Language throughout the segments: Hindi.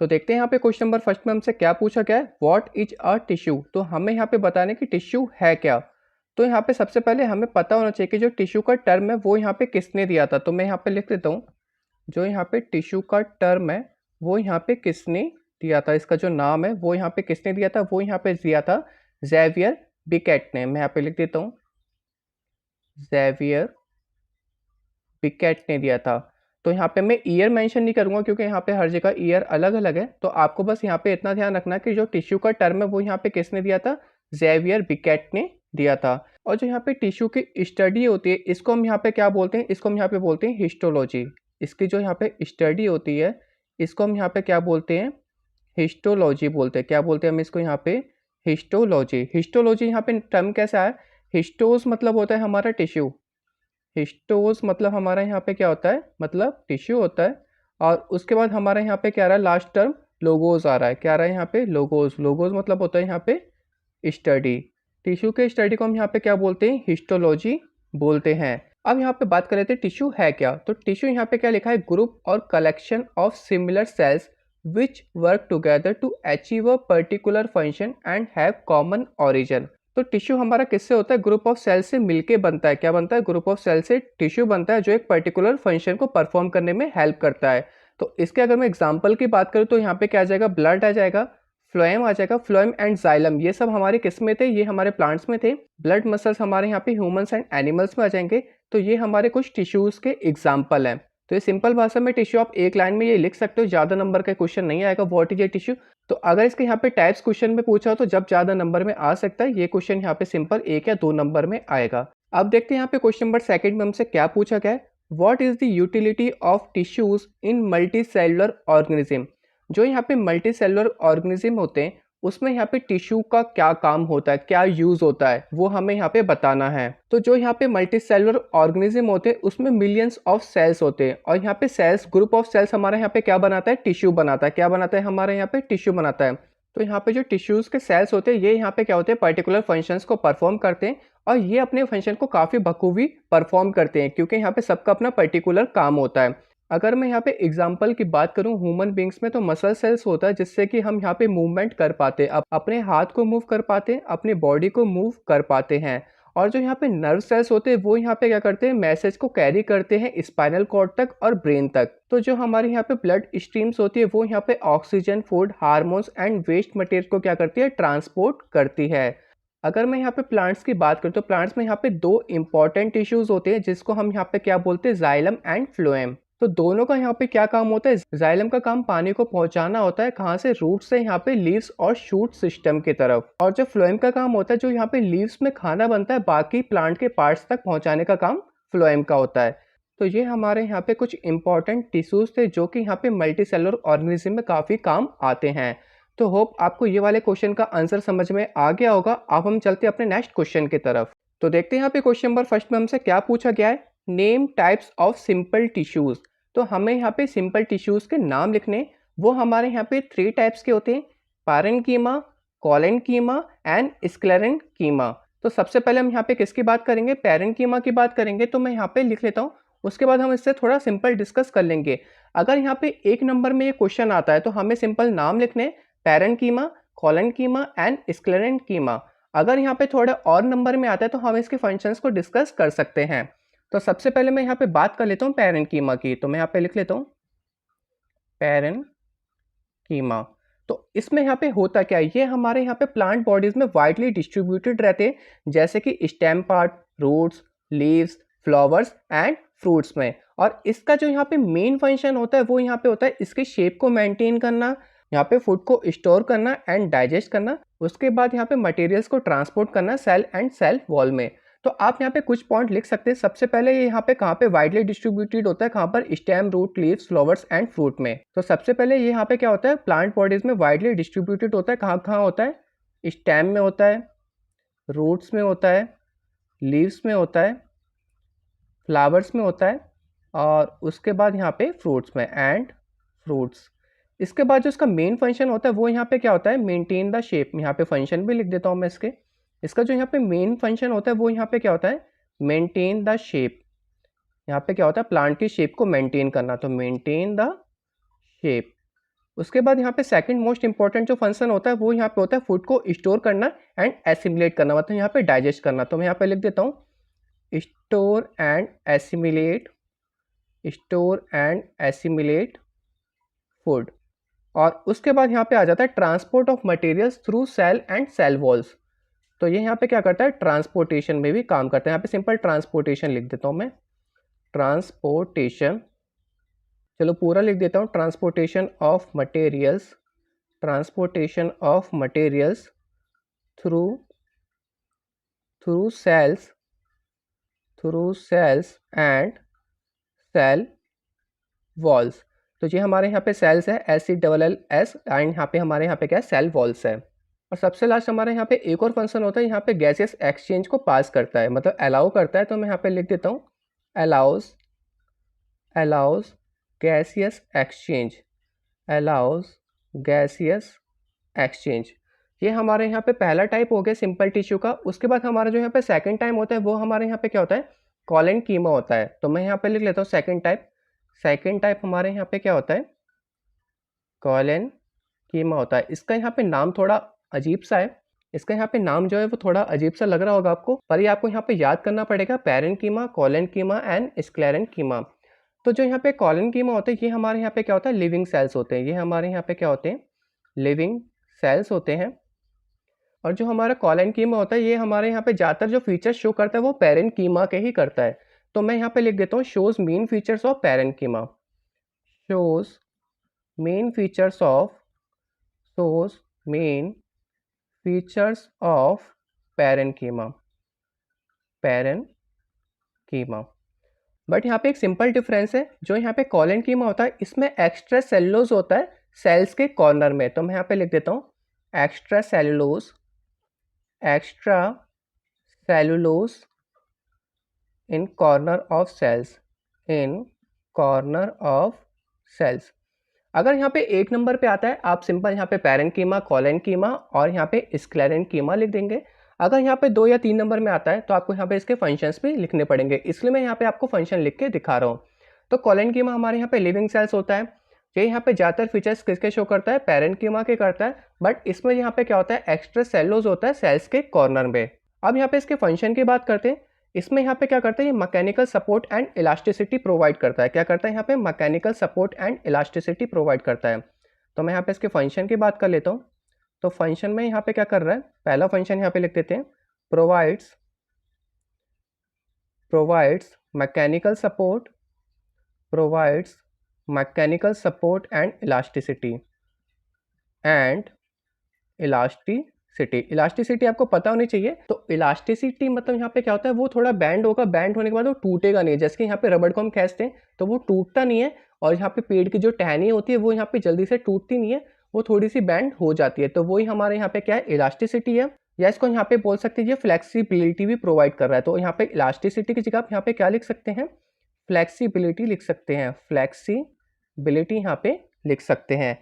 तो देखते हैं यहाँ पे क्वेश्चन नंबर फर्स्ट में हमसे क्या पूछा गया है, व्हाट इज अ टिश्यू। तो हमें यहाँ पे बताने कि टिश्यू है क्या। तो यहाँ पे सबसे पहले हमें पता होना चाहिए कि जो टिश्यू का टर्म है वो यहाँ पे किसने दिया था। तो मैं यहाँ पे लिख देता हूँ, जो यहाँ पे टिश्यू का टर्म है वो यहाँ पे किसने दिया था, इसका जो नाम है वो यहाँ पे किसने दिया था, वो यहाँ पे दिया था ज़ेवियर बिकेट ने। मैं यहाँ पे लिख देता हूँ, ज़ेवियर बिकेट ने दिया था। तो यहाँ पे मैं ईयर मेंशन नहीं करूँगा क्योंकि यहाँ पे हर जगह ईयर अलग अलग है। तो आपको बस यहाँ पे इतना ध्यान रखना कि जो टिश्यू का टर्म है वो यहाँ पे किसने दिया था, ज़ेवियर बिकेट ने दिया था। और जो यहाँ पे टिश्यू की स्टडी होती है इसको हम यहाँ पे क्या बोलते हैं, इसको हम यहाँ पे बोलते हैं हिस्टोलॉजी। इसकी जो यहाँ पे स्टडी होती है इसको हम यहाँ पे क्या बोलते हैं, हिस्टोलॉजी बोलते हैं। क्या बोलते हैं हम इसको यहाँ पे, हिस्टोलॉजी। हिस्टोलॉजी यहाँ पे टर्म कैसा है, हिस्टोस मतलब होता है हमारा टिश्यू, हिस्टोस मतलब हमारा यहाँ पे क्या होता है, मतलब टिश्यू होता है। और उसके बाद हमारा यहाँ पे क्या आ रहा है, लास्ट टर्म लोगोस आ रहा है। क्या आ रहा है यहाँ पे, लोगोस। लोगोस मतलब होता है यहाँ पे स्टडी। टिश्यू के स्टडी को हम यहाँ पे क्या बोलते हैं, हिस्टोलॉजी बोलते हैं। अब यहाँ पे बात कर रहे थे टिश्यू है क्या। तो टिश्यू यहाँ पे क्या लिखा है, ग्रुप और collection of similar cells which work together to achieve a particular function and have common origin. तो टिश्यू हमारा किससे होता है, ग्रुप ऑफ सेल से मिलके बनता है। क्या बनता है, ग्रुप ऑफ सेल से टिश्यू बनता है जो एक पर्टिकुलर फंक्शन को परफॉर्म करने में हेल्प करता है। तो इसके अगर मैं एग्जांपल की बात करूँ तो यहाँ पे क्या आ जाएगा, ब्लड आ जाएगा, फ्लोएम आ जाएगा। फ्लोएम एंड जाइलम ये सब हमारे किस में थे, ये हमारे प्लांट्स में थे। ब्लड मसल्स हमारे यहाँ पे ह्यूमंस एंड एनिमल्स में आ जाएंगे। तो ये हमारे कुछ टिश्यूज के एग्जाम्पल हैं। तो ये सिंपल भाषा में टिश्यू आप एक लाइन में ये लिख सकते हो, ज़्यादा नंबर का क्वेश्चन नहीं आएगा व्हाट इज ए टिश्यू। तो अगर इसके यहाँ पे टाइप्स क्वेश्चन में पूछा हो तो जब ज़्यादा नंबर में आ सकता है, ये क्वेश्चन यहाँ पे सिंपल 1 या 2 नंबर में आएगा। अब देखते हैं यहाँ पे क्वेश्चन नंबर सेकंड में हमसे क्या पूछा गया है, what is the utility of tissues in multi cellular organism. जो यहाँ पे मल्टी सेलुलर ऑर्गेनिज्म होते हैं उसमें यहाँ पे टिश्यू का क्या काम होता है, क्या यूज होता है, वो हमें यहाँ पे बताना है। तो जो यहाँ पे मल्टी सेलुलर ऑर्गेनिज्म होते हैं उसमें मिलियंस ऑफ सेल्स होते हैं। और यहाँ पे सेल्स, ग्रुप ऑफ सेल्स हमारे यहाँ पे क्या बनाता है, टिश्यू बनाता है। क्या बनाता है, हमारे यहाँ पे टिश्यू बनाता है। तो यहाँ पे जो टिश्यूज के सेल्स होते हैं ये यहाँ पे क्या होते हैं, पर्टिकुलर फंक्शंस को परफॉर्म करते हैं। और ये अपने फंक्शन को काफ़ी बखूबी परफॉर्म करते हैं क्योंकि यहाँ पे सबका अपना पर्टिकुलर काम होता है। अगर मैं यहाँ पे एग्जांपल की बात करूँ ह्यूमन बींग्स में, तो मसल सेल्स होता है जिससे कि हम यहाँ पे मूवमेंट कर पाते हैं, अपने हाथ को मूव कर पाते हैं, अपने बॉडी को मूव कर पाते हैं। और जो यहाँ पे नर्व सेल्स होते हैं वो यहाँ पे क्या करते हैं, मैसेज को कैरी करते हैं स्पाइनल कॉर्ड तक और ब्रेन तक। तो जो हमारे यहाँ पे ब्लड स्ट्रीम्स होती है वो यहाँ पे oxygen, food, hormones and waste material को क्या करती है, ट्रांसपोर्ट करती है। अगर मैं यहाँ पे प्लांट्स की बात करूँ तो प्लांट्स में यहाँ पे 2 इंपॉर्टेंट टिश्यूज होते हैं जिसको हम यहाँ पे क्या बोलते हैं, जाइलम एंड फ्लोएम। तो दोनों का यहाँ पे क्या काम होता है, जाइलम का काम पानी को पहुंचाना होता है, कहाँ से, रूट से यहाँ पे लीव्स और शूट सिस्टम की तरफ। और जो फ्लोएम का काम होता है, जो यहाँ पे लीव्स में खाना बनता है बाकी प्लांट के पार्ट्स तक पहुंचाने का काम फ्लोएम का होता है। तो ये हमारे यहाँ पे कुछ इंपॉर्टेंट टिश्यूज थे जो कि यहाँ पे मल्टी सेलुलर ऑर्गेनिज्म में काफ़ी काम आते हैं। तो होप आपको ये वाले क्वेश्चन का आंसर समझ में आ गया होगा। अब हम चलते हैं अपने नेक्स्ट क्वेश्चन की तरफ। तो देखते हैं यहाँ पे क्वेश्चन नंबर फर्स्ट में हमसे क्या पूछा गया है, name types of simple tissues. तो हमें यहाँ पे सिंपल टिश्यूज के नाम लिखने, वो हमारे यहाँ पे 3 टाइप्स के होते हैं, पैरेन्कीमा, कोलेन्कीमा एंड स्क्लेरेन्कीमा। तो सबसे पहले हम यहाँ पे किसकी बात करेंगे, पैरेन्कीमा की बात करेंगे। तो मैं यहाँ पे लिख लेता हूँ, उसके बाद हम इससे थोड़ा सिंपल डिस्कस कर लेंगे। अगर यहाँ पे 1 नंबर में ये क्वेश्चन आता है तो हमें सिंपल नाम लिखने, पैरेन्कीमा, कोलेन्कीमा एंड स्क्लेरेन्कीमा। अगर यहाँ पे थोड़ा और नंबर में आता है तो हम इसके फंक्शंस को डिस्कस कर सकते हैं। तो सबसे पहले मैं यहाँ पे बात कर लेता हूँ पैरेन्कीमा की। तो मैं यहाँ पे लिख लेता हूँ पैरेन्कीमा। तो इसमें यहाँ पे होता क्या है, ये हमारे यहाँ पे प्लांट बॉडीज में वाइडली डिस्ट्रीब्यूटेड रहते हैं जैसे कि stem part, roots, leaves, flowers and fruits में। और इसका जो यहाँ पे मेन फंक्शन होता है वो यहाँ पे होता है इसके शेप को मेंटेन करना, यहाँ पे फूड को स्टोर करना एंड डाइजेस्ट करना, उसके बाद यहाँ पे मटेरियल्स को ट्रांसपोर्ट करना सेल एंड सेल वॉल में। तो आप यहाँ पे कुछ पॉइंट लिख सकते हैं। सबसे पहले ये यहाँ पे कहाँ पे वाइडली डिस्ट्रीब्यूटेड होता है, कहाँ पर, stem, root, leaves, flowers and fruit में। तो सबसे पहले ये यहाँ पे क्या होता है, प्लांट बॉडीज में वाइडली डिस्ट्रीब्यूटेड होता है। कहाँ कहाँ होता है, स्टेम में होता है, रूट्स में होता है, लीव्स में होता है, फ्लावर्स में होता है और उसके बाद यहाँ पे फ्रूट्स में एंड फ्रूट्स। इसके बाद जो इसका मेन फंक्शन होता है वो यहाँ पे क्या होता है, मेंटेन द शेप। यहाँ पे फंक्शन भी लिख देता हूँ मैं इसके। इसका जो यहाँ पे मेन फंक्शन होता है वो यहाँ पे क्या होता है, मेंटेन द शेप। यहाँ पे क्या होता है, प्लांट की शेप को मेंटेन करना। तो मेंटेन द शेप। उसके बाद यहाँ पे सेकंड मोस्ट इंपॉर्टेंट जो फंक्शन होता है वो यहाँ पे होता है फूड को स्टोर करना एंड एसिमिलेट करना, मतलब यहाँ पे डाइजेस्ट करना। तो मैं यहाँ पे लिख देता हूँ store and assimilate, store and assimilate food. और उसके बाद यहाँ पे आ जाता है transport of materials through cell and cell walls. तो ये यहाँ पे क्या करता है, ट्रांसपोर्टेशन में भी काम करता है। यहाँ पे सिंपल ट्रांसपोर्टेशन लिख देता हूँ मैं, ट्रांसपोर्टेशन, चलो पूरा लिख देता हूँ, transportation of materials, transportation of materials through through cells and cell walls. तो ये हमारे यहाँ पे सेल्स है, SELLS, एंड यहाँ पे हमारे यहाँ पे क्या है, सेल वॉल्स है। और सबसे लास्ट हमारे यहाँ पे एक और फंक्शन होता है, यहाँ पे गैसेस एक्सचेंज को पास करता है, मतलब अलाउ करता है। तो मैं यहाँ पे लिख देता हूँ allows gaseous exchange, allows gaseous exchange. ये हमारे यहाँ पे पहला टाइप हो गया सिंपल टिश्यू का। उसके बाद हमारा जो यहाँ पे सेकंड टाइप होता है वो हमारे यहाँ पे क्या होता है, कॉलन कीमा होता है। तो मैं यहाँ पे लिख लेता हूँ सेकंड टाइप हमारे यहाँ पे क्या होता है, कॉलन कीमा होता है। इसका यहाँ पे नाम थोड़ा अजीब सा है, इसका यहाँ पे नाम जो है वो थोड़ा अजीब सा लग रहा होगा आपको, पर ये आपको यहाँ पे याद करना पड़ेगा, पैरेन कीमा, कॉलन कीमा एंड स्क्लेरन कीमा। तो जो यहाँ पे कॉलन कीमा होते हैं ये हमारे यहाँ पे क्या होता है, लिविंग सेल्स होते हैं। ये हमारे यहाँ पे क्या होते हैं, लिविंग सेल्स होते हैं। और जो हमारा कॉलन कीमा होता है ये हमारे यहाँ पे ज़्यादातर जो फीचर्स शो करता है वो पैरेन कीमा के ही करता है। तो मैं यहाँ पे लिख देता हूँ shows main features of parenchyma, shows main features of parenchyma. But यहाँ पे एक सिंपल डिफरेंस है, जो यहाँ पे कॉलन कीमा होता है इसमें एक्स्ट्रा सेलुलोज होता है सेल्स के कॉर्नर में। तो मैं यहाँ पे लिख देता हूँ extra cellulose in corner of cells. अगर यहाँ पे एक नंबर पे आता है आप सिंपल यहाँ पे पैरेन कीमा, कॉलन कीमा और यहाँ पे स्क्लेरन कीमा लिख देंगे। अगर यहाँ पे 2 या 3 नंबर में आता है तो आपको यहाँ पे इसके फंक्शंस भी लिखने पड़ेंगे, इसलिए मैं यहाँ पे आपको फंक्शन लिख के दिखा रहा हूँ। तो कॉलन कीमा हमारे यहाँ पे लिविंग सेल्स होता है। ये यहाँ पे ज़्यादातर फीचर्स किसके शो करता है, पैरेन कीमा के करता है। बट इसमें यहाँ पे क्या होता है, एक्स्ट्रा सेलुलोज होता है सेल्स के कॉर्नर में। अब यहाँ पे इसके फंक्शन की बात करते हैं। इसमें यहाँ पे क्या करता है, ये mechanical support and elasticity provide करता है। क्या करता है, यहाँ पे mechanical support and elasticity provide करता है। तो मैं यहाँ पे इसके फंक्शन की बात कर लेता हूँ। तो फंक्शन में यहाँ पे क्या कर रहा है, पहला फंक्शन यहाँ पे लिख देते हैं, provides mechanical support and elasticity आपको पता होनी चाहिए। तो इलास्टिसिटी मतलब यहाँ पे क्या होता है, वो थोड़ा बैंड होगा, बैंड होने के बाद वो टूटेगा नहीं। जैसे कि यहाँ पे रबड़ को हम खींचते हैं तो वो टूटता नहीं है, और यहाँ पे पेड़ की जो टहनी होती है वो यहाँ पे जल्दी से टूटती नहीं है, वो थोड़ी सी बैंड हो जाती है। तो वही हमारे यहाँ पे क्या है, इलास्टिसिटी है। या इसको यहाँ पे बोल सकते हैं ये फ्लेक्सिबिलिटी भी प्रोवाइड कर रहा है। तो यहाँ पे इलास्टिसिटी की जगह आप यहाँ पे क्या लिख सकते हैं, फ्लेक्सिबिलिटी लिख सकते हैं, फ्लेक्सिबिलिटी यहाँ पे लिख सकते हैं।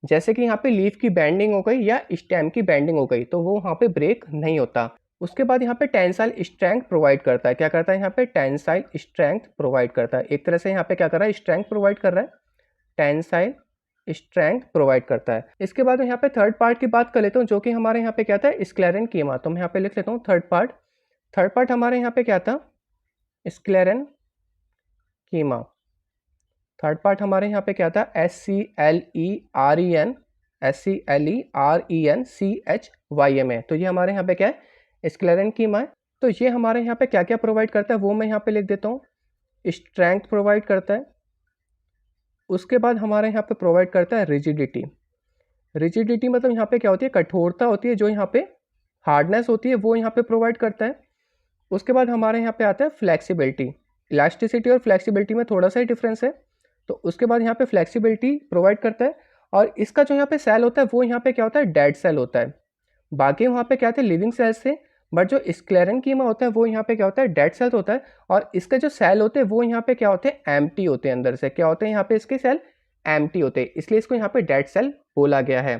जैसे कि यहाँ पे लीफ की बेंडिंग हो गई या स्टेम की बेंडिंग हो गई तो वो यहाँ पे ब्रेक नहीं होता। उसके बाद यहाँ पे टेंसाइल स्ट्रेंथ प्रोवाइड करता है। क्या करता है, यहाँ पे टेंसाइल स्ट्रेंथ प्रोवाइड करता है। एक तरह से यहाँ पे क्या कर रहा है, स्ट्रेंथ प्रोवाइड कर रहा है, टेंसाइल स्ट्रेंथ प्रोवाइड करता है। इसके बाद यहाँ पे थर्ड पार्ट की बात कर लेता हूँ, जो कि हमारे यहाँ पे क्या था, स्क्लेरन कीमा। तो मैं यहाँ पे लिख लेता हूँ थर्ड पार्ट हमारे यहाँ पे क्या था, स्क्लेरन कीमा। थर्ड पार्ट हमारे यहाँ पे क्या था, SCLERENCHYMA। तो ये हमारे यहाँ पे क्या है, स्क्लेरन कीमा है। तो ये हमारे यहाँ पे क्या क्या प्रोवाइड करता है वो मैं यहाँ पे लिख देता हूँ। स्ट्रेंथ प्रोवाइड करता है, उसके बाद हमारे यहाँ पे प्रोवाइड करता है रिजिडिटी मतलब यहाँ पे क्या होती है, कठोरता होती है। जो यहाँ पे हार्डनेस होती है वो यहाँ पे प्रोवाइड करता है। उसके बाद हमारे यहाँ पे आता है फ्लेक्सिबिलिटी। इलास्टिसिटी और फ्लेक्सिबिलिटी में थोड़ा सा ही डिफरेंस है। तो उसके बाद यहाँ पे फ्लेक्सिबिलिटी प्रोवाइड करता है। और इसका जो यहाँ पे सेल होता है वो यहाँ पे क्या होता है, डेड सेल होता है। बाकी वहाँ पे क्या थे, लिविंग सेल्स थे। बट जो स्क्लेरन कीमा होता है वो यहाँ पे क्या होता है, डेड सेल होता है। और इसके जो सेल होते हैं वो यहाँ पे क्या होते हैं, एम्प्टी होते हैं। अंदर से क्या होते हैं, यहाँ पे इसके सेल एम्प्टी होते हैं, इसलिए इसको यहाँ पे डेड सेल बोला गया है।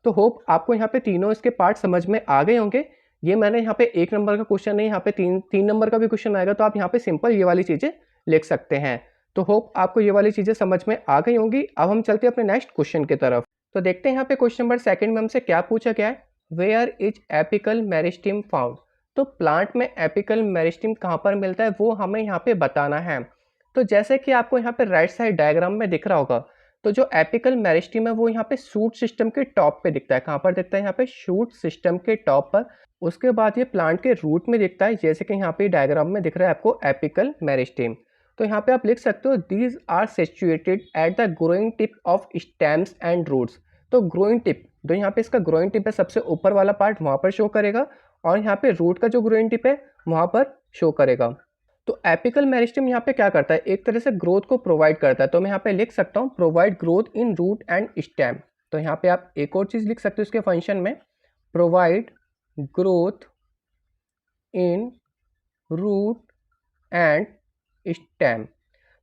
तो होप आपको यहाँ पे तीनों इसके पार्ट समझ में आ गए होंगे। ये मैंने यहाँ पे 1 नंबर का क्वेश्चन नहीं, यहाँ पे 3 नंबर का भी क्वेश्चन आएगा, तो आप यहाँ पे सिंपल ये वाली चीज़ें लिख सकते हैं। तो होप आपको ये वाली चीज़ें समझ में आ गई होंगी। अब हम चलते हैं अपने नेक्स्ट क्वेश्चन की तरफ। तो देखते हैं यहाँ पे क्वेश्चन नंबर सेकंड में हमसे क्या पूछा गया है, where is apical meristem found. तो प्लांट में एपिकल मेरिस्टेम कहाँ पर मिलता है वो हमें यहाँ पे बताना है। तो जैसे कि आपको यहाँ पे राइट साइड डायग्राम में दिख रहा होगा, तो जो एपिकल मेरिस्टेम है वो यहाँ पे शूट सिस्टम के टॉप पे दिखता है। कहाँ पर दिखता है? यहाँ पे शूट सिस्टम के टॉप पर। उसके बाद ये प्लांट के रूट में दिखता है, जैसे कि यहाँ पे डायग्राम में दिख रहा है आपको एपिकल मेरिस्टेम। तो यहाँ पे आप लिख सकते हो these are situated at the growing tip of stems and roots. तो ग्रोइंग टिप, जो यहाँ पे इसका ग्रोइंग टिप है सबसे ऊपर वाला पार्ट, वहाँ पर शो करेगा, और यहाँ पे रूट का जो ग्रोइंग टिप है वहाँ पर शो करेगा। तो एपिकल मेरिस्टेम यहाँ पे क्या करता है, एक तरह से ग्रोथ को प्रोवाइड करता है। तो मैं यहाँ पे लिख सकता हूँ provide growth in root and stem. तो यहाँ पे आप एक और चीज़ लिख सकते हो इसके फंक्शन में, provide growth in root and stem.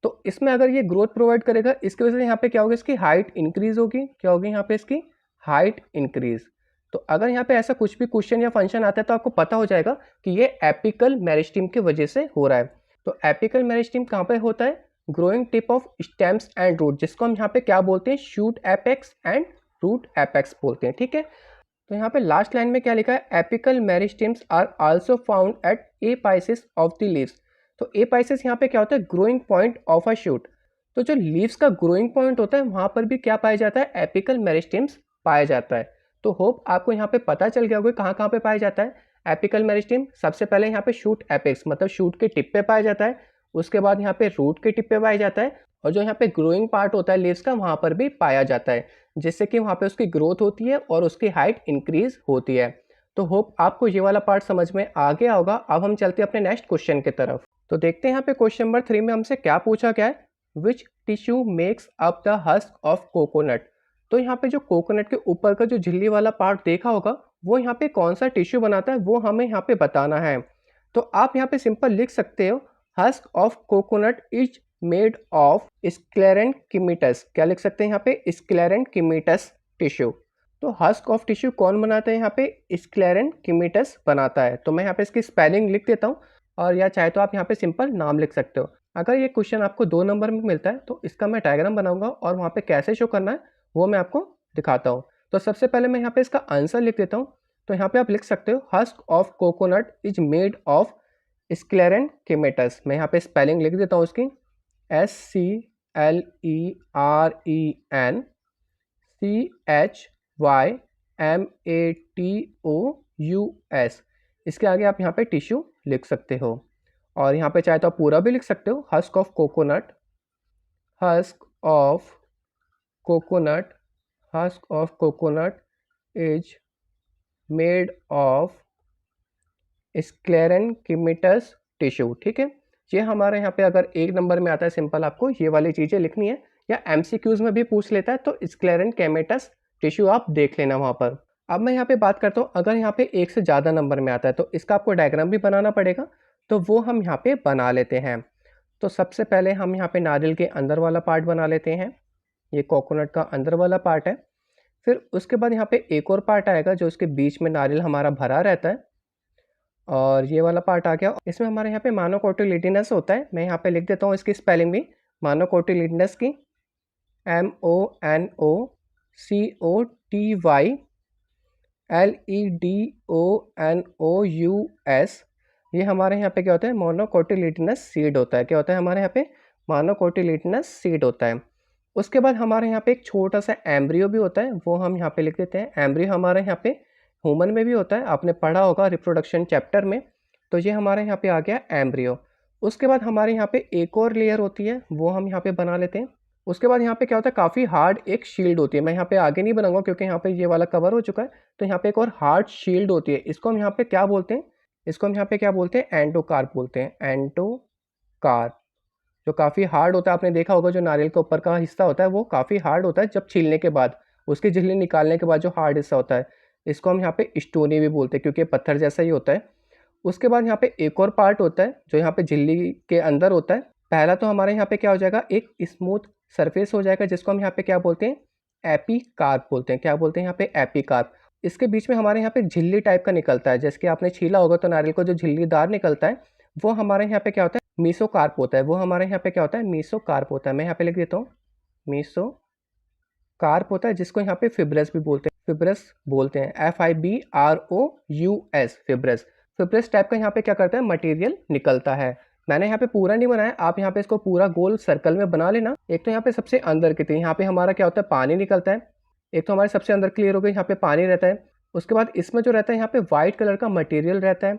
तो इसमें अगर ये ग्रोथ प्रोवाइड करेगा, इसकी वजह से यहाँ पे क्या होगा, इसकी हाइट इंक्रीज होगी। क्या होगी यहाँ पे? इसकी हाइट इंक्रीज। तो अगर यहाँ पे ऐसा कुछ भी क्वेश्चन या फंक्शन आता है तो आपको पता हो जाएगा कि ये एपिकल मेरिस्टेम की वजह से हो रहा है। तो एपिकल मेरिस्टेम कहाँ पे होता है? Growing tip of stems and root, जिसको हम यहाँ पे क्या बोलते हैं, shoot apex and root apex बोलते हैं। ठीक है, तो यहाँ पे लास्ट लाइन में क्या लिखा है, apical meristems are also found at apices of the leaves. तो एपाइसिस यहाँ पे क्या होता है, growing point of a shoot. तो जो लीव्स का ग्रोइंग पॉइंट होता है वहाँ पर भी क्या पाया जाता है, एपिकल मेरिस्टेम्स पाया जाता है। तो होप आपको यहाँ पे पता चल गया होगा कहाँ कहाँ पे पाया जाता है एपिकल मेरिस्टेम। सबसे पहले यहाँ पे शूट एपेक्स मतलब शूट के टिप पे पाया जाता है, उसके बाद यहाँ पे रूट के टिप पे पाया जाता है, और जो यहाँ पे ग्रोइंग पार्ट होता है लीव्स का वहाँ पर भी पाया जाता है, जिससे कि वहाँ पे उसकी ग्रोथ होती है और उसकी हाइट इंक्रीज होती है। तो होप आपको ये वाला पार्ट समझ में आ गया होगा। अब हम चलते हैं अपने नेक्स्ट क्वेश्चन की तरफ। तो देखते हैं यहाँ पे क्वेश्चन नंबर 3 में हमसे क्या पूछा गया है, which tissue makes up the husk of coconut. तो यहाँ पे जो कोकोनट के ऊपर का जो झिल्ली वाला पार्ट देखा होगा, वो यहाँ पे कौन सा टिश्यू बनाता है वो हमें यहाँ पे बताना है। तो आप यहाँ पे सिंपल लिख सकते हो, husk of coconut is made of sclerenchymatous. क्या लिख सकते हैं यहाँ पे, स्क्लेरेंकिमिटस टिश्यू। तो हस्क ऑफ टिश्यू कौन बनाता है यहाँ पे, स्क्लेरेंकिमिटस बनाता है। तो मैं यहाँ पे इसकी स्पेलिंग लिख देता हूँ, और या चाहे तो आप यहाँ पे सिंपल नाम लिख सकते हो। अगर ये क्वेश्चन आपको 2 नंबर में मिलता है तो इसका मैं डायग्राम बनाऊंगा और वहाँ पे कैसे शो करना है वो मैं आपको दिखाता हूँ। तो सबसे पहले मैं यहाँ पे इसका आंसर लिख देता हूँ। तो यहाँ पे आप लिख सकते हो, husk of coconut is made of sclerenchymatous. मैं यहाँ पे स्पेलिंग लिख देता हूँ इसकी, SCLERENCHYMATOUS। इसके आगे आप यहाँ पे टिश्यू लिख सकते हो, और यहाँ पे चाहे तो आप पूरा भी लिख सकते हो, husk of coconut, husk of coconut, husk of coconut is made of sclerenchymatous tissue. ठीक है, ये हमारे यहाँ पे अगर 1 नंबर में आता है, सिंपल आपको ये वाली चीज़ें लिखनी है, या MCQs में भी पूछ लेता है तो स्क्लेरेंकिमिटस टिश्यू आप देख लेना वहाँ पर। अब मैं यहाँ पे बात करता हूँ, अगर यहाँ पे 1 से ज़्यादा नंबर में आता है तो इसका आपको डायग्राम भी बनाना पड़ेगा, तो वो हम यहाँ पे बना लेते हैं। तो सबसे पहले हम यहाँ पे नारियल के अंदर वाला पार्ट बना लेते हैं, ये कोकोनट का अंदर वाला पार्ट है। फिर उसके बाद यहाँ पे एक और पार्ट आएगा जो इसके बीच में नारियल हमारा भरा रहता है, और ये वाला पार्ट आ गया। इसमें हमारे यहाँ पे मोनोकोटिलिडनस होता है। मैं यहाँ पे लिख देता हूँ इसकी स्पेलिंग भी, मोनोकोटिलिडनस की MONOCOTYLEDONOUS। ये हमारे यहाँ पे क्या होता है, मोनोकोटिलिडनस सीड होता है। क्या होता है हमारे यहाँ पे, मोनोकोटिलिडनस सीड होता है। उसके बाद हमारे यहाँ पे एक छोटा सा एम्ब्रियो भी होता है, वो हम यहाँ पे लिख देते हैं। एम्ब्रियो हमारे यहाँ पे ह्यूमन में भी होता है, आपने पढ़ा होगा रिप्रोडक्शन चैप्टर में। तो ये हमारे यहाँ पे आ गया एम्ब्रियो। उसके बाद हमारे यहाँ पे एक और लेयर होती है, वो हम यहाँ पे बना लेते हैं। उसके बाद यहाँ पे क्या होता है, काफ़ी हार्ड एक शील्ड होती है। मैं यहाँ पे आगे नहीं बनाऊंगा क्योंकि यहाँ पे ये वाला कवर हो चुका है। तो यहाँ पे एक और हार्ड शील्ड होती है, इसको हम यहाँ पे क्या बोलते हैं, इसको हम यहाँ पे क्या बोलते हैं, एंडोकार्प बोलते हैं। एंडोकार्प जो काफ़ी हार्ड होता है, आपने देखा होगा जो नारियल के ऊपर का हिस्सा होता है वो काफ़ी हार्ड होता है, जब छीलने के बाद उसकी झिल्ली निकालने के बाद जो हार्ड हिस्सा होता है, इसको हम यहाँ पे स्टोनी भी बोलते हैं क्योंकि पत्थर जैसा ही होता है। उसके बाद यहाँ पे एक और पार्ट होता है जो यहाँ पे झिल्ली के अंदर होता है। पहला तो हमारे यहाँ पे क्या हो जाएगा, एक स्मूथ सरफेस हो जाएगा, जिसको हम यहाँ पे क्या बोलते हैं, एपीकार्प बोलते हैं। क्या बोलते हैं यहाँ पे, एपीकार्प। इसके बीच में हमारे यहाँ पे झिल्ली टाइप का निकलता है, जैसे कि आपने छीला होगा तो नारियल को जो झिल्लीदार निकलता है वो हमारे यहाँ पे क्या होता है, मीसोकार्प होता है, वो हमारे यहाँ पे क्या होता है, मीसोकार्प होता है। मैं यहाँ पे लिख देता हूँ, मीसोकार्प होता है, जिसको यहाँ पे फिब्रस भी बोलते हैं, फिब्रस बोलते हैं, FIBROUS, फिब्रस। फिब्रस टाइप का यहाँ पे क्या करता है, मटेरियल निकलता है। मैंने यहाँ पे पूरा नहीं बनाया, आप यहाँ पे इसको पूरा गोल सर्कल में बना लेना। एक तो यहाँ पे सबसे अंदर की थी, यहाँ पे हमारा क्या होता है, पानी निकलता है। एक तो हमारे सबसे अंदर क्लियर हो गई, यहाँ पे पानी रहता है। उसके बाद इसमें जो रहता है, यहाँ पे व्हाइट कलर का मटेरियल रहता है,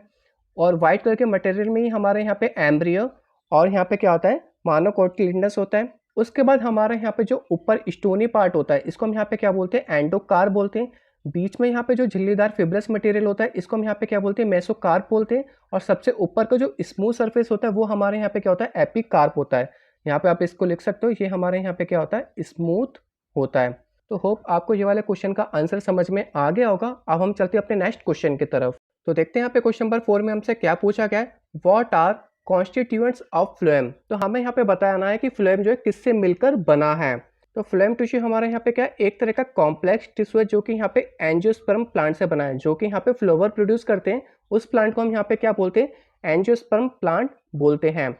और व्हाइट कलर के मटेरियल में ही हमारे यहाँ पे एम्ब्रियो और यहाँ पे क्या होता है, मोनोकोटिलिडनस होता है। उसके बाद हमारे यहाँ पे जो ऊपर स्टोनी पार्ट होता है, इसको हम यहाँ पे क्या बोलते हैं, एंडोकार्प बोलते हैं। बीच में यहाँ पे जो झिल्लीदार फिब्रस मटेरियल होता है, इसको हम यहाँ पे क्या बोलते हैं, मेसोकार्प बोलते हैं। और सबसे ऊपर का जो स्मूथ सरफेस होता है, वो हमारे यहाँ पे क्या होता है, एपिकार्प होता है। यहाँ पे आप इसको लिख सकते हो, ये हमारे यहाँ पे क्या होता है, स्मूथ होता है। तो होप आपको ये वाले क्वेश्चन का आंसर समझ में आ गया होगा। अब हम चलते हैं अपने नेक्स्ट क्वेश्चन की तरफ। तो देखते हैं यहाँ पे क्वेश्चन नंबर 4 में हमसे क्या पूछा गया है, what are constituents of phloem. तो हमें यहाँ पे बताना है कि फ्लोएम जो है किससे मिलकर बना है। तो फ्लोएम टिश्यू हमारे यहाँ पे क्या है, एक तरह का कॉम्प्लेक्स टिश्यू है, जो कि यहाँ पे एंजियोस्पर्म प्लांट से बना है, जो कि यहाँ पे फ्लावर प्रोड्यूस करते हैं। उस प्लांट को हम यहाँ पे क्या बोलते हैं, एंजियोस्पर्म प्लांट बोलते हैं।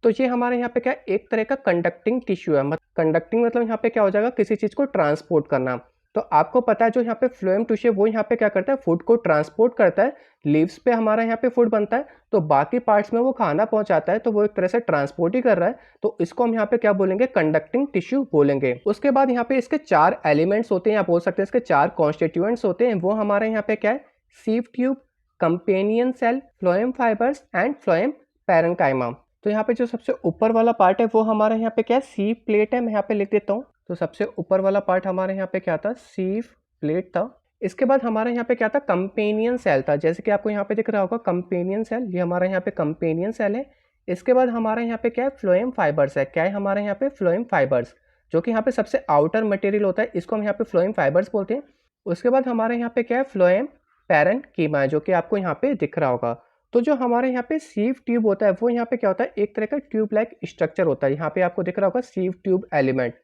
तो ये हमारे यहाँ पे क्या एक तरह का कंडक्टिंग टिश्यू है। कंडक्टिंग मतलब यहाँ पे क्या हो जाएगा, किसी चीज़ को ट्रांसपोर्ट करना। तो आपको पता है जो यहाँ पे फ्लोएम टिश्यू है, वो यहाँ पे क्या करता है, फूड को ट्रांसपोर्ट करता है। लीव्स पे हमारा यहाँ पे फूड बनता है, तो बाकी पार्ट्स में वो खाना पहुंचाता है, तो वो एक तरह से ट्रांसपोर्ट ही कर रहा है। तो इसको हम यहाँ पे क्या बोलेंगे, कंडक्टिंग टिश्यू बोलेंगे। उसके बाद यहाँ पे इसके 4 एलिमेंट्स होते हैं, आप बोल सकते हैं इसके 4 कॉन्स्टिट्यूएंट्स होते हैं। वो हमारे यहाँ पे क्या है, sieve tube, companion cell, phloem fibres and phloem parenchyma. तो यहाँ पे जो सबसे ऊपर वाला पार्ट है, वो हमारे यहाँ पे क्या है, सीव प्लेट है। मैं यहाँ पे लिख देता हूँ। तो सबसे ऊपर वाला पार्ट हमारे यहाँ पे क्या था, सीव प्लेट था। इसके बाद हमारे यहाँ पे क्या था, कंपेनियन सेल था। जैसे कि आपको यहाँ पे दिख रहा होगा कंपेनियन सेल, ये हमारे यहाँ पे कंपेनियन सेल है। इसके बाद हमारे यहाँ पे क्या है, फ्लोएम फाइबर्स है। क्या है हमारे यहाँ पे, फ्लोएम फाइबर्स, जो कि यहाँ पे सबसे आउटर मटेरियल होता है, इसको हम यहाँ पे फ्लोएम फाइबर्स बोलते हैं। उसके बाद हमारे यहाँ पे क्या है, फ्लोएम पैरेन्कीमा है, जो कि आपको यहाँ पे दिख रहा होगा। तो जो हमारे यहाँ पे सीव ट्यूब होता है, वो यहाँ पे क्या होता है, एक तरह का ट्यूब लाइक स्ट्रक्चर होता है। यहाँ पे आपको दिख रहा होगा सीव ट्यूब एलिमेंट।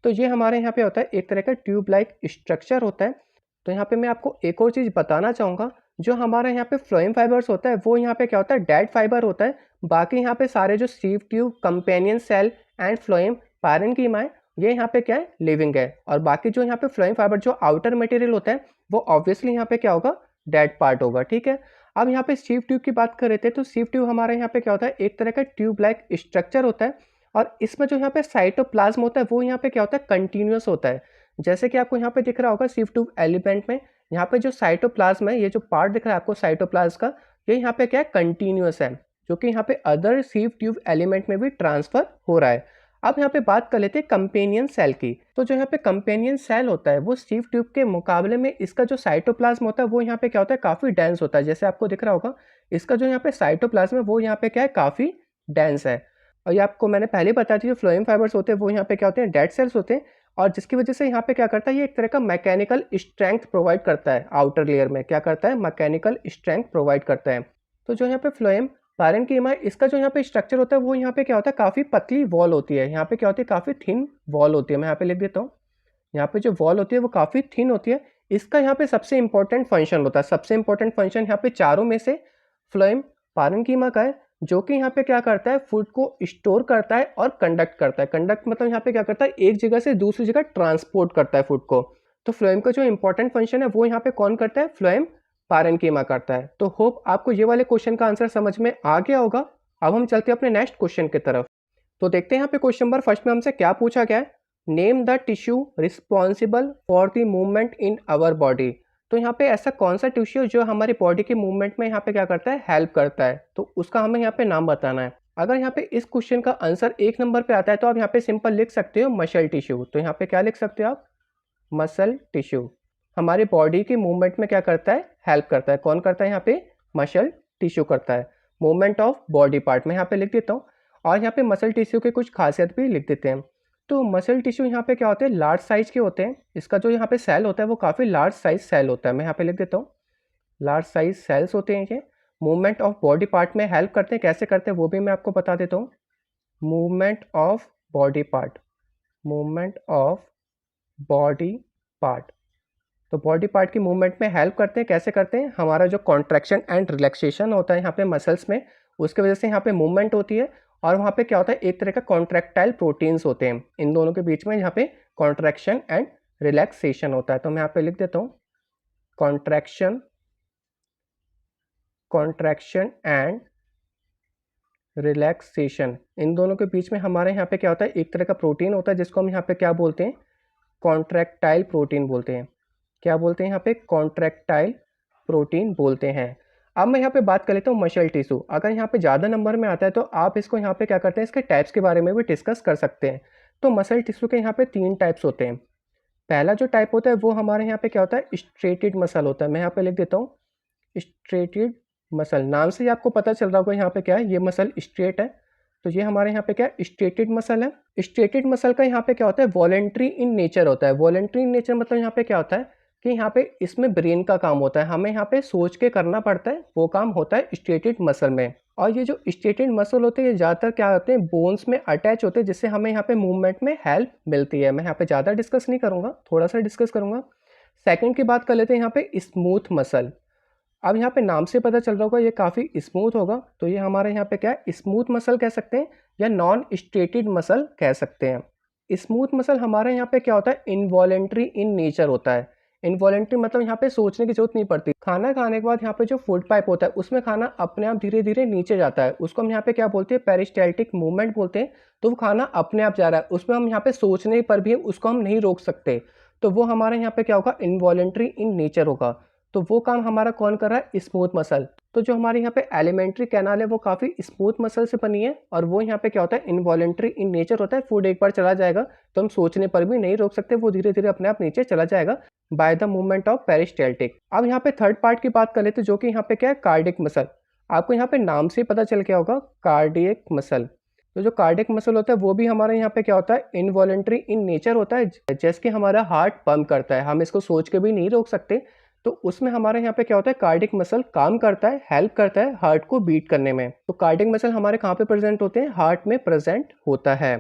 तो ये हमारे यहाँ पे होता है एक तरह का ट्यूब लाइक स्ट्रक्चर होता है। तो यहाँ पे मैं आपको एक और चीज़ बताना चाहूँगा, जो हमारे यहाँ पे फ्लोएम फाइबर्स होता है, वो यहाँ पे क्या होता है, डेड फाइबर होता है। बाकी यहाँ पे सारे जो sieve tube, companion cell and phloem parenchyma है, ये यहाँ पे क्या है, लिविंग है। और बाकी जो यहाँ पे फ्लोएम फाइबर जो आउटर मटेरियल होता है, वो ऑब्वियसली यहाँ पे क्या होगा, डेड पार्ट होगा। ठीक है, अब यहाँ पे सीव ट्यूब की बात कर रहे थे, तो सीव ट्यूब हमारे यहाँ पे क्या होता है, एक तरह का ट्यूब लाइक स्ट्रक्चर होता है। और इसमें जो यहाँ पे साइटोप्लाज्म होता है, वो यहाँ पे क्या होता है, कंटिन्यूअस होता है। जैसे कि आपको यहाँ पे दिख रहा होगा सीव ट्यूब एलिमेंट में, यहाँ पे जो साइटोप्लाज्म है, ये जो पार्ट दिख रहा है आपको साइटोप्लाज्म का, ये यहाँ पे क्या है, कंटिन्यूअस है, जो कि यहाँ पे अदर सीव ट्यूब एलिमेंट में भी ट्रांसफर हो रहा है। अब यहाँ पे बात कर लेते हैं कंपेनियन सेल की। तो जो यहाँ पे कंपेनियन सेल होता है, वो सीव ट्यूब के मुकाबले में इसका जो साइटोप्लाज्म होता है, वो यहाँ पे क्या होता है, काफ़ी डेंस होता है। जैसे आपको दिख रहा होगा, इसका जो यहाँ पे साइटोप्लाज्म है, वो यहाँ पे क्या है, काफ़ी डेंस है। और ये आपको मैंने पहले बता दी, जो फ्लोएम फाइबर्स होते हैं, वो यहाँ पे क्या होते हैं, डेड सेल्स होते हैं। और जिसकी वजह से यहाँ पे क्या करता है, ये एक तरह का मैकेनिकल स्ट्रेंथ प्रोवाइड करता है। आउटर लेयर में क्या करता है, मैकेनिकल स्ट्रेंथ प्रोवाइड करता है। तो जो यहाँ पे फ्लोएम पैरेन्कीमा, इसका जो यहाँ पे स्ट्रक्चर होता है, वो यहाँ पे क्या होता है, काफ़ी पतली वॉल होती है। यहाँ पे क्या होती है, काफ़ी थिन वॉल होती है। मैं यहाँ पे लिख देता हूँ, यहाँ पे जो वॉल होती है, वो काफ़ी थिन होती है। इसका यहाँ पे सबसे इंपॉर्टेंट फंक्शन होता है, सबसे इंपॉर्टेंट फंक्शन यहाँ पे चारों में से फ्लोएम पैरेन्कीमा का है, जो कि यहाँ पे क्या करता है, फूड को स्टोर करता है और कंडक्ट करता है। कंडक्ट मतलब यहाँ पे क्या करता है, एक जगह से दूसरी जगह ट्रांसपोर्ट करता है फूड को। तो फ्लोएम का जो इंपॉर्टेंट फंक्शन है, वो यहाँ पे कौन करता है, फ्लोएम पैरेन्कीमा करता है। तो होप आपको ये वाले क्वेश्चन का आंसर समझ में आ गया होगा। अब हम चलते हैं अपने नेक्स्ट क्वेश्चन की तरफ। तो देखते हैं यहाँ पे क्वेश्चन नंबर फर्स्ट में हमसे क्या पूछा गया है, name the tissue responsible for the movement in our body. तो यहाँ पे ऐसा कौन सा टिश्यू जो हमारी बॉडी के मूवमेंट में यहाँ पे क्या करता है, हेल्प करता है, तो उसका हमें यहाँ पे नाम बताना है। अगर यहाँ पे इस क्वेश्चन का आंसर 1 नंबर पे आता है, तो आप यहाँ पे सिंपल लिख सकते हो मसल टिश्यू। तो यहाँ पे क्या लिख सकते हो आप, मसल टिश्यू। हमारी बॉडी के मूवमेंट में क्या करता है, हेल्प करता है। कौन करता है, यहाँ पे मसल टिश्यू करता है, मूवमेंट ऑफ बॉडी पार्ट। मैं यहाँ पे लिख देता हूँ। और यहाँ पे मसल टिश्यू की कुछ खासियत भी लिख देते हैं। तो मसल टिश्यू यहाँ पे क्या होते हैं, लार्ज साइज के होते हैं। इसका जो यहाँ पे सेल होता है, वो काफ़ी लार्ज साइज सेल होता है। मैं यहाँ पे लिख देता हूँ, लार्ज साइज सेल्स होते हैं ये। मूवमेंट ऑफ बॉडी पार्ट में हेल्प करते हैं। कैसे करते हैं वो भी मैं आपको बता देता हूँ। Movement of body part, movement of body part, तो बॉडी पार्ट की मूवमेंट में हेल्प करते हैं। कैसे करते हैं, हमारा जो कॉन्ट्रैक्शन एंड रिलैक्सेशन होता है यहाँ पे मसल्स में, उसकी वजह से यहाँ पे मूवमेंट होती है। और वहाँ पे क्या होता है, एक तरह का कॉन्ट्रैक्टाइल प्रोटीन्स होते हैं इन दोनों के बीच में, यहाँ पे कॉन्ट्रैक्शन एंड रिलैक्सेशन होता है। तो मैं यहाँ पे लिख देता हूँ कॉन्ट्रैक्शन एंड रिलैक्सेशन। इन दोनों के बीच में हमारे यहाँ पे क्या होता है, एक तरह का प्रोटीन होता है जिसको हम यहाँ पे क्या बोलते हैं, कॉन्ट्रैक्टाइल प्रोटीन बोलते हैं। क्या बोलते हैं यहाँ पे, कॉन्ट्रैक्टाइल प्रोटीन बोलते हैं। अब मैं यहाँ पे बात कर लेता हूँ मसल टिश्यू। अगर यहाँ पे ज़्यादा नंबर में आता है तो आप इसको यहाँ पे क्या करते हैं, इसके टाइप्स के बारे में भी डिस्कस कर सकते हैं। तो मसल टिश्यू के यहाँ पे 3 टाइप्स होते हैं। पहला जो टाइप होता है वो हमारे यहाँ पे क्या होता है, स्ट्रेटेड मसल होता है। मैं यहाँ पे लिख देता हूँ स्ट्रेटेड मसल। नाम से ही आपको पता चल रहा होगा यहाँ पे क्या है, ये मसल स्ट्रेट है। तो ये हमारे यहाँ पे क्या है, स्ट्रेटेड मसल है। स्ट्रेटेड मसल का यहाँ पे क्या होता है, वॉलेंट्री इन नेचर होता है। वॉलेंट्री इन नेचर मतलब यहाँ पे क्या होता है कि यहाँ पे इसमें ब्रेन का काम होता है, हमें यहाँ पे सोच के करना पड़ता है, वो काम होता है स्ट्रेटेड मसल में। और ये जो स्ट्रेटेड मसल होते हैं ये ज़्यादातर क्या होते हैं, बोन्स में अटैच होते हैं, जिससे हमें यहाँ पे मूवमेंट में हेल्प मिलती है। मैं यहाँ पे ज़्यादा डिस्कस नहीं करूँगा, थोड़ा सा डिस्कस करूँगा। सेकंड की बात कर लेते हैं यहाँ पे स्मूथ मसल। अब यहाँ पे नाम से पता चल रहा होगा ये काफ़ी स्मूथ होगा, तो ये हमारे यहाँ पे क्या है, स्मूथ मसल कह सकते हैं या नॉन स्ट्रेटेड मसल कह सकते हैं। स्मूथ मसल हमारे यहाँ पे क्या होता है, इनवॉलेंट्री इन नेचर होता है। इनवॉलेंट्री मतलब यहाँ पे सोचने की जरूरत नहीं पड़ती। खाना खाने के बाद यहाँ पे जो फूड पाइप होता है उसमें खाना अपने आप धीरे धीरे नीचे जाता है, उसको हम यहाँ पे क्या बोलते हैं, पेरिस्टाल्टिक मूवमेंट बोलते हैं। तो वो खाना अपने आप जा रहा है, उसमें हम यहाँ पे सोचने पर भी उसको हम नहीं रोक सकते। तो वो हमारे यहाँ पे क्या होगा, इनवॉलेंट्री इन नेचर होगा। तो वो काम हमारा कौन कर रहा है, स्मूथ मसल। तो जो हमारे यहाँ पे एलिमेंट्री कैनाल है वो काफ़ी स्मूथ मसल से बनी है, और वो यहाँ पे क्या होता है, इनवॉलेंट्री इन नेचर होता है। फूड एक बार चला जाएगा तो हम सोचने पर भी नहीं रोक सकते, वो धीरे धीरे अपने आप नीचे चला जाएगा by the movement of peristaltic. अब यहाँ पे थर्ड पार्ट की बात कर लेते हैं, जो कि यहाँ पे क्या है, कार्डियक मसल। आपको यहाँ पे नाम से ही पता चल गया होगा, कार्डियक मसल। तो जो कार्डियक मसल होता है वो भी हमारे यहाँ पे क्या होता है, इनवॉलेंट्री इन नेचर होता है। जैसे कि हमारा हार्ट पंप करता है, हम इसको सोच के भी नहीं रोक सकते, तो उसमें हमारे यहाँ पे क्या होता है, कार्डियक मसल काम करता है, हेल्प करता है हार्ट को बीट करने में। तो कार्डियक मसल हमारे कहाँ पे प्रेजेंट होते हैं, हार्ट में प्रेजेंट होता है।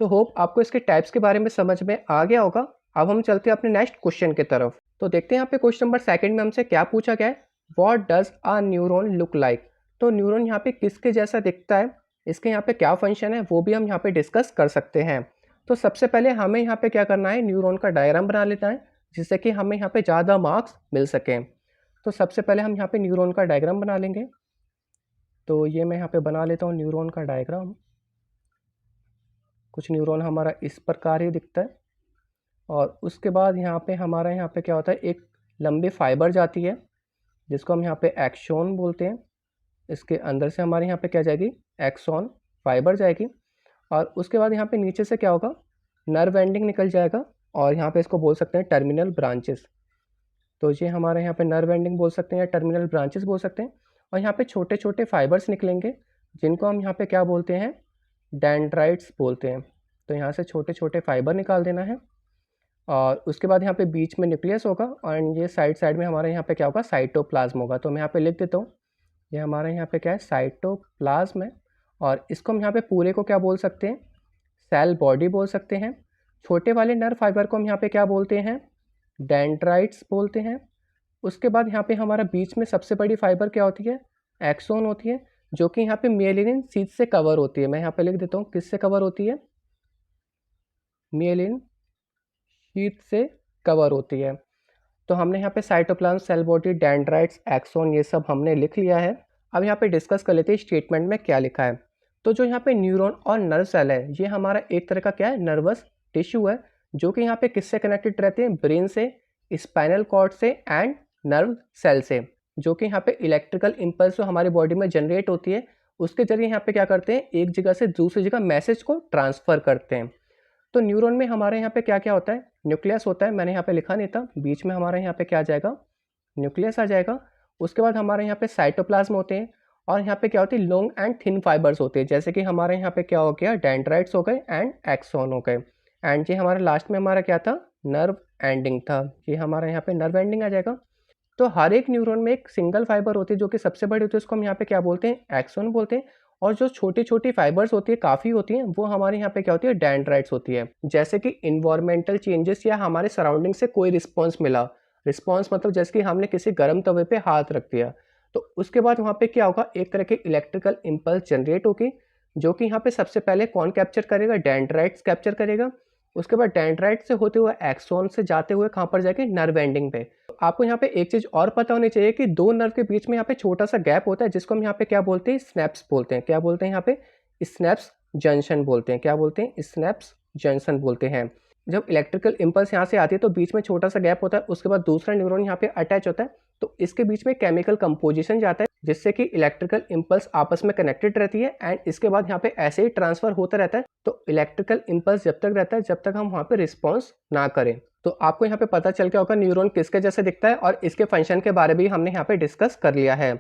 तो होप आपको इसके टाइप्स के बारे में समझ में आ गया होगा। अब हम चलते हैं अपने नेक्स्ट क्वेश्चन की तरफ। तो देखते हैं यहाँ पे क्वेश्चन नंबर सेकंड में हमसे क्या पूछा गया है, what does a neuron look like. तो न्यूरॉन यहाँ पे किसके जैसा दिखता है, इसके यहाँ पे क्या फंक्शन है, वो भी हम यहाँ पे डिस्कस कर सकते हैं। तो सबसे पहले हमें यहाँ पे क्या करना है, न्यूरॉन का डायग्राम बना लेता है, जिससे कि हमें यहाँ पे ज़्यादा मार्क्स मिल सकें। तो सबसे पहले हम यहाँ पे न्यूरॉन का डायग्राम बना लेंगे। तो ये मैं यहाँ पे बना लेता हूँ न्यूरॉन का डायग्राम। कुछ न्यूरॉन हमारा इस प्रकार ही दिखता है, और उसके बाद यहाँ पे हमारा यहाँ पे क्या होता है, एक लंबी फाइबर जाती है जिसको हम यहाँ पे एक्सॉन बोलते हैं। इसके अंदर से हमारे यहाँ पे क्या जाएगी, एक्सॉन फाइबर जाएगी, और उसके बाद यहाँ पे नीचे से क्या होगा, नर्व एंडिंग निकल जाएगा, और यहाँ पे इसको बोल सकते हैं टर्मिनल ब्रांचेस। तो ये हमारे यहाँ पे नर्व एंडिंग बोल सकते हैं या टर्मिनल ब्रांचेस बोल सकते हैं। और यहाँ पे छोटे छोटे फाइबर्स निकलेंगे जिनको हम यहाँ पे क्या बोलते हैं, डेंड्राइट्स बोलते हैं। तो यहाँ से छोटे छोटे फाइबर निकाल देना है, और उसके बाद यहाँ पे बीच में न्यूक्लियस होगा, और ये साइड साइड में हमारे यहाँ पे क्या होगा, साइटोप्लाज्म होगा। तो मैं यहाँ पे लिख देता हूँ, ये हमारे यहाँ पे क्या है, साइटोप्लाज्म है। और इसको हम यहाँ पे पूरे को क्या बोल सकते हैं, सेल बॉडी बोल सकते हैं। छोटे वाले नर्व फाइबर को हम यहाँ पे क्या बोलते हैं, डेंड्राइट्स बोलते हैं। उसके बाद यहाँ पे हमारा बीच में सबसे बड़ी फाइबर क्या होती है, एक्सोन होती है, जो कि यहाँ पे मियेलिन शीथ से कवर होती है। मैं यहाँ पे लिख देता हूँ, किससे कवर होती है, मियेलिन शीथ से कवर होती है। तो हमने यहाँ पे cytoplasm, cell body, dendrites, axon, ये सब हमने लिख लिया है। अब यहाँ पे डिस्कस कर लेते हैं स्टेटमेंट में क्या लिखा है। तो जो यहाँ पे न्यूरॉन और नर्व सेल है, ये हमारा एक तरह का क्या है, नर्वस टिश्यू है, जो कि यहाँ पे किससे कनेक्टेड रहते हैं, ब्रेन से, स्पाइनल कॉर्ड से एंड नर्व सेल से, जो कि यहाँ पे इलेक्ट्रिकल इम्पल्स जो हमारी बॉडी में जनरेट होती है, उसके जरिए यहाँ पे क्या करते हैं, एक जगह से दूसरी जगह मैसेज को ट्रांसफ़र करते हैं। तो न्यूरॉन में हमारे यहाँ पे क्या क्या होता है, न्यूक्लियस होता है, मैंने यहाँ पे लिखा नहीं था, बीच में हमारे यहाँ पे क्या आ जाएगा, न्यूक्लियस आ जाएगा। उसके बाद हमारे यहाँ पे साइटोप्लाज्म होते हैं, और यहाँ पे क्या होती है, लॉन्ग एंड थिन फाइबर्स होते हैं, जैसे कि हमारे यहाँ पे क्या हो गया, डेंड्राइट्स हो गए एंड एक्सोन हो गए। एंड ये हमारे लास्ट में हमारा क्या था, नर्व एंडिंग था, ये हमारा यहाँ पे नर्व एंडिंग आ जाएगा। तो हर एक न्यूरॉन में एक सिंगल फाइबर होती है जो कि सबसे बड़ी होती है, उसको हम यहाँ पे क्या बोलते हैं, एक्सोन बोलते हैं। और जो छोटी छोटी फाइबर्स होती है, काफ़ी होती हैं, वो हमारे यहाँ पे क्या होती है, डेंड्राइट्स होती है। जैसे कि इन्वायरमेंटल चेंजेस या हमारे सराउंडिंग से कोई रिस्पॉन्स मिला, रिस्पॉन्स मतलब जैसे कि हमने किसी गर्म तवे पे हाथ रख दिया, तो उसके बाद वहाँ पे क्या होगा, एक तरह की इलेक्ट्रिकल इम्पल्स जनरेट होगी, जो कि यहाँ पे सबसे पहले कौन कैप्चर करेगा, डेंड्राइट्स कैप्चर करेगा। उसके बाद डेंड्राइट से होते हुए एक्सोन से जाते हुए कहाँ पर जाके, नर्व एंडिंग पे। तो आपको यहाँ पे एक चीज और पता होनी चाहिए कि दो नर्व के बीच में यहाँ पे छोटा सा गैप होता है, जिसको हम यहाँ पे क्या बोलते हैं, स्नैप्स बोलते हैं। क्या बोलते हैं यहाँ पे, स्नैप्स जंक्शन बोलते हैं। क्या बोलते हैं, स्नैप्स जंक्शन बोलते हैं। जब इलेक्ट्रिकल इंपल्स यहाँ से आती है तो बीच में छोटा सा गैप होता है, उसके बाद दूसरा न्यूरॉन यहाँ पे अटैच होता है, तो इसके बीच में केमिकल कंपोजिशन जाता है जिससे कि इलेक्ट्रिकल इंपल्स आपस में कनेक्टेड रहती है एंड इसके बाद यहाँ पे ऐसे ही ट्रांसफर होता रहता है। तो इलेक्ट्रिकल इंपल्स जब तक रहता है जब तक हम वहाँ पे रिस्पॉन्स ना करें। तो आपको यहाँ पे पता चल गया होगा न्यूरॉन किसके जैसे दिखता है और इसके फंक्शन के बारे में भी हमने यहाँ पे डिस्कस कर लिया है।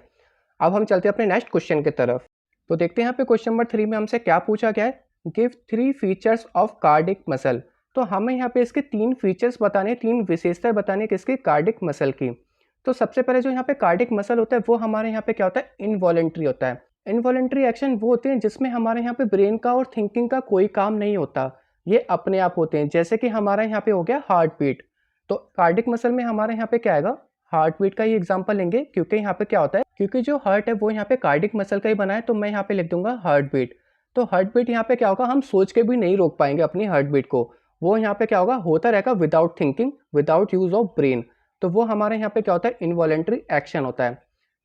अब हम चलते हैं अपने नेक्स्ट क्वेश्चन की तरफ। तो देखते हैं यहाँ पे क्वेश्चन नंबर 3 में हमसे क्या पूछा गया है, give 3 features of cardiac muscle. तो हमें यहाँ पे इसके 3 फीचर्स बताने, 3 विशेषताएं बताने किसकी, कार्डिक मसल की। तो सबसे पहले जो यहाँ पे कार्डिक मसल होता है वो हमारे यहाँ पे क्या होता है, इनवॉलेंट्री होता है। इनवॉलेंट्री एक्शन वो होते हैं जिसमें हमारे यहाँ पे ब्रेन का और थिंकिंग का कोई काम नहीं होता, ये अपने आप होते हैं। जैसे कि हमारा यहाँ पे हो गया हार्ट बीट, तो कार्डिक मसल में हमारे यहाँ पे क्या आएगा, हार्ट बीट का ही एग्जांपल लेंगे, क्योंकि यहाँ पे क्या होता है, क्योंकि जो हार्ट है वो यहाँ पे कार्डिक मसल का ही बना है, तो मैं यहाँ पे लिख दूंगा हार्ट बीट। तो हार्ट बीट यहाँ पे क्या होगा, हम सोच के भी नहीं रोक पाएंगे अपनी हार्ट बीट को, वो यहाँ पे क्या होगा, होता रहेगा without thinking, without use of brain. तो वो हमारे यहाँ पे क्या होता है, इनवॉलेंट्री एक्शन होता है।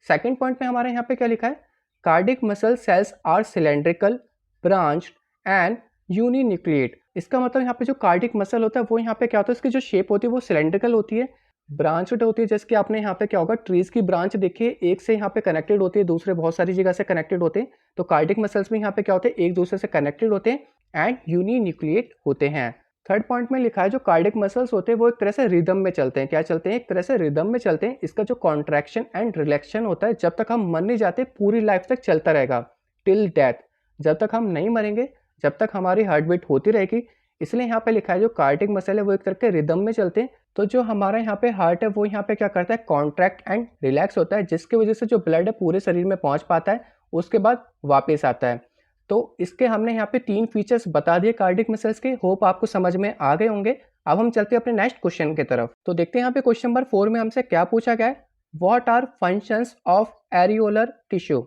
सेकंड पॉइंट में हमारे यहाँ पे क्या लिखा है, cardiac muscle cells are cylindrical, branched and uninucleate. इसका मतलब यहाँ पे जो कार्डिक मसल होता है वो यहाँ पे क्या होता है, इसकी जो शेप होती है वो सिलेंड्रिकल होती है, ब्रांचड होती है, जैसे कि आपने यहाँ पे क्या होगा, ट्रीज की ब्रांच देखिए, एक से यहाँ पे कनेक्टेड होती है, दूसरे बहुत सारी जगह से कनेक्टेड होते हैं। तो कार्डिक मसल्स में यहाँ पे क्या होते हैं, एक दूसरे से कनेक्टेड होते हैं एंड यूनिन्यूक्लिएट होते हैं। थर्ड पॉइंट में लिखा है जो कार्डिक मसल्स होते हैं वो एक तरह से रिदम में चलते हैं। क्या चलते हैं, एक तरह से रिदम में चलते हैं। इसका जो कॉन्ट्रैक्शन एंड रिलैक्शन होता है जब तक हम मर नहीं जाते पूरी लाइफ तक चलता रहेगा, टिल डेथ, जब तक हम नहीं मरेंगे जब तक हमारी हार्ट बीट होती रहेगी। इसलिए यहाँ पे लिखा है जो कार्डिक मसल है वो एक तरह के रिदम में चलते हैं। तो जो हमारा यहाँ पे हार्ट है वो यहाँ पे क्या करता है, कॉन्ट्रैक्ट एंड रिलैक्स होता है, जिसकी वजह से जो ब्लड है पूरे शरीर में पहुँच पाता है, उसके बाद वापस आता है। तो इसके हमने यहाँ पे 3 फीचर्स बता दिए कार्डिक मसल्स के, होप आपको समझ में आ गए होंगे। अब हम चलते हैं अपने नेक्स्ट क्वेश्चन की तरफ। तो देखते हैं यहाँ पे क्वेश्चन नंबर 4 में हमसे क्या पूछा गया है, what are functions of areolar tissue.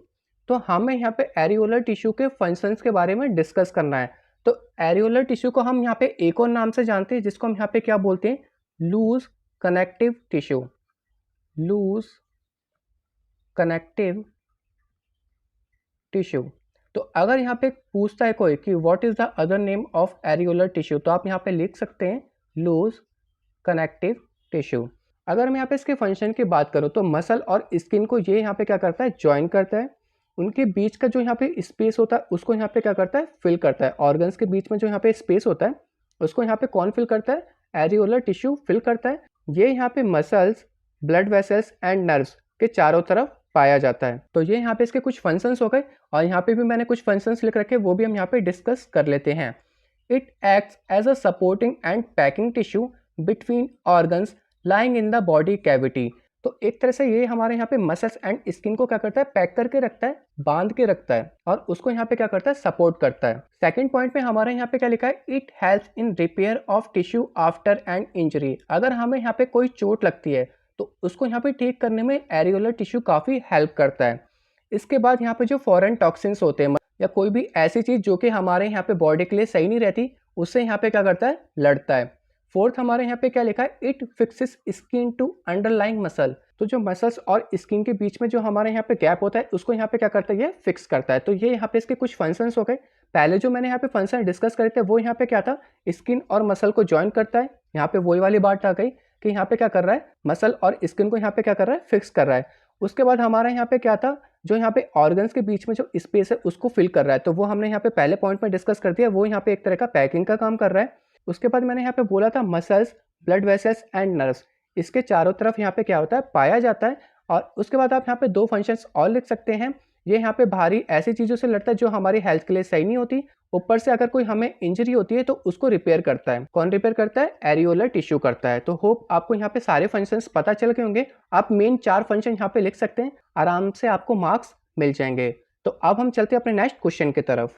तो हमें यहाँ पे एरियोलर टिश्यू के फंक्शंस के बारे में डिस्कस करना है। तो एरियोलर टिश्यू को हम यहाँ पे एक और नाम से जानते हैं जिसको हम यहाँ पे क्या बोलते हैं, loose connective tissue, loose connective tissue. तो अगर यहाँ पे पूछता है कोई कि what is the other name of areolar tissue, तो आप यहाँ पे लिख सकते हैं लूज कनेक्टिव टिश्यू। अगर मैं यहाँ पे इसके फंक्शन की बात करूँ तो मसल और स्किन को ये यहाँ पे क्या करता है, ज्वाइन करता है। उनके बीच का जो यहाँ पे स्पेस होता है उसको यहाँ पे क्या करता है, फिल करता है। ऑर्गन्स के बीच में जो यहाँ पे स्पेस होता है उसको यहाँ पे कौन फिल करता है, एरियोलर टिश्यू फिल करता है। ये यहाँ पे muscles, blood vessels and nerves के चारों तरफ पाया जाता है। तो ये यहाँ पे इसके कुछ फंक्शंस हो गए और यहाँ पे भी मैंने कुछ फंक्शंस लिख रखे, वो भी हम यहाँ पे डिस्कस कर लेते हैं। It acts as a supporting and packing tissue between organs lying in the body cavity. तो एक तरह से ये हमारे यहाँ पे मसल्स एंड स्किन को क्या करता है, पैक करके रखता है, बांध के रखता है और उसको यहाँ पे क्या करता है, सपोर्ट करता है। सेकंड पॉइंट में हमारे यहाँ पे क्या लिखा है, it helps in repair of tissue after an injury. अगर हमें यहाँ पे कोई चोट लगती है तो उसको यहाँ पे ठीक करने में एरियोलर टिश्यू काफ़ी हेल्प करता है। इसके बाद यहाँ पे जो फॉरेन टॉक्सिन्स होते हैं या कोई भी ऐसी चीज़ जो कि हमारे यहाँ पे बॉडी के लिए सही नहीं रहती, उससे यहाँ पे क्या करता है, लड़ता है। फोर्थ हमारे यहाँ पे क्या लिखा है, it fixes skin to underlying muscle. तो जो मसल्स और स्किन के बीच में जो हमारे यहाँ पे गैप होता है उसको यहाँ पे क्या करता है, ये फिक्स करता है। तो ये यहाँ पे इसके कुछ फंक्शंस हो गए। पहले जो मैंने यहाँ पे फंक्शन डिस्कस करे थे वो यहाँ पे क्या था, स्किन और मसल को ज्वाइन करता है। यहाँ पे वही वाली बात आ गई कि यहाँ पे क्या कर रहा है, मसल और स्किन को यहाँ पे क्या कर रहा है, फिक्स कर रहा है। उसके बाद हमारा यहाँ पे क्या था, जो यहाँ पे ऑर्गन्स के बीच में जो स्पेस है उसको फिल कर रहा है। तो वो हमने यहाँ पे पहले पॉइंट में डिस्कस कर दिया, वो यहाँ पे एक तरह का पैकिंग का काम कर रहा है। उसके बाद मैंने यहाँ पे बोला था muscles, blood vessels and nerves, इसके चारों तरफ यहाँ पे क्या होता है, पाया जाता है। और उसके बाद आप यहाँ पे 2 फंक्शंस और लिख सकते हैं। ये यहाँ पे भारी ऐसी चीज़ों से लड़ता है जो हमारी हेल्थ के लिए सही नहीं होती। ऊपर से अगर कोई हमें इंजरी होती है तो उसको रिपेयर करता है। कौन रिपेयर करता है, एरियोलर टिश्यू करता है। तो होप आपको यहाँ पे सारे फंक्शंस पता चल गए होंगे। आप मेन 4 फंक्शन यहाँ पे लिख सकते हैं, आराम से आपको मार्क्स मिल जाएंगे। तो अब हम चलते हैं अपने नेक्स्ट क्वेश्चन की तरफ।